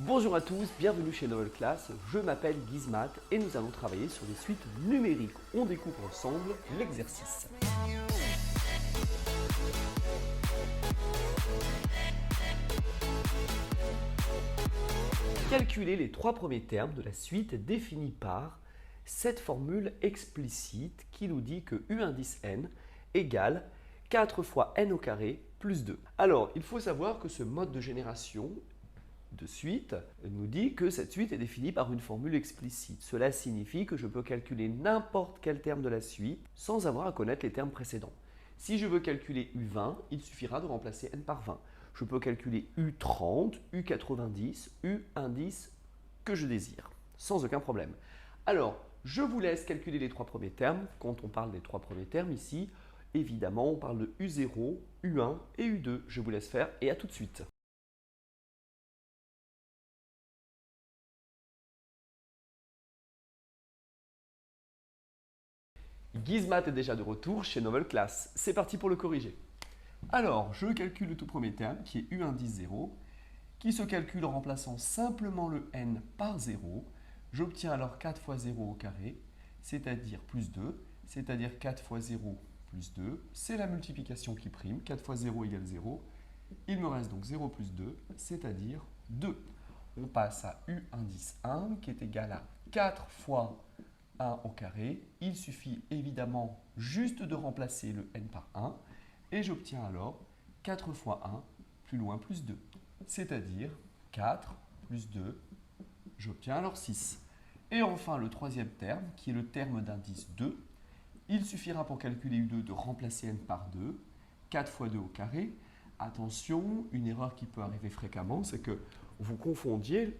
Bonjour à tous, bienvenue chez Novel Class, je m'appelle Gizmat et nous allons travailler sur des suites numériques. On découvre ensemble l'exercice. Calculez les trois premiers termes de la suite définie par cette formule explicite qui nous dit que U indice n égale 4 fois n au carré plus 2. Alors, il faut savoir que ce mode de génération de suite nous dit que cette suite est définie par une formule explicite. Cela signifie que je peux calculer n'importe quel terme de la suite sans avoir à connaître les termes précédents. Si je veux calculer U20, il suffira de remplacer n par 20. Je peux calculer U30, U90, U10 que je désire, sans aucun problème. Alors, je vous laisse calculer les trois premiers termes. Quand on parle des trois premiers termes ici, évidemment, on parle de U0, U1 et U2. Je vous laisse faire et à tout de suite. Gizmat est déjà de retour chez Novel Class. C'est parti pour le corriger. Alors, je calcule le tout premier terme qui est U indice 0, qui se calcule en remplaçant simplement le n par 0. J'obtiens alors 4 fois 0 au carré, c'est-à-dire plus 2, c'est-à-dire 4 fois 0 plus 2. C'est la multiplication qui prime, 4 fois 0 égale 0. Il me reste donc 0 plus 2, c'est-à-dire 2. On passe à U indice 1 qui est égal à 4 fois 1 au carré. Il suffit évidemment juste de remplacer le n par 1 et j'obtiens alors 4 fois 1 plus loin plus 2. C'est-à-dire 4 plus 2, j'obtiens alors 6. Et enfin le troisième terme qui est le terme d'indice 2. Il suffira pour calculer U2 de remplacer n par 2, 4 fois 2 au carré. Attention, une erreur qui peut arriver fréquemment, c'est que vous confondiez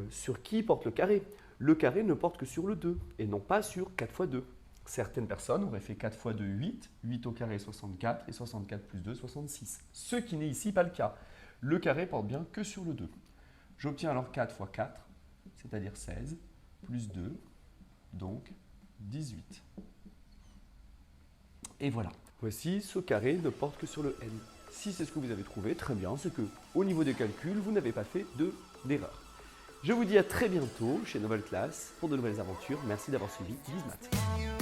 sur qui porte le carré. Le carré ne porte que sur le 2 et non pas sur 4 fois 2. Certaines personnes auraient fait 4 fois 2, 8, 8 au carré 64 et 64 plus 2, 66. Ce qui n'est ici pas le cas. Le carré porte bien que sur le 2. J'obtiens alors 4 fois 4, c'est-à-dire 16, plus 2, donc 18. Et voilà. Voici, ce carré ne porte que sur le n. Si c'est ce que vous avez trouvé, très bien, c'est que au niveau des calculs, vous n'avez pas fait d'erreur. Je vous dis à très bientôt chez Novel Class pour de nouvelles aventures. Merci d'avoir suivi Gizmat.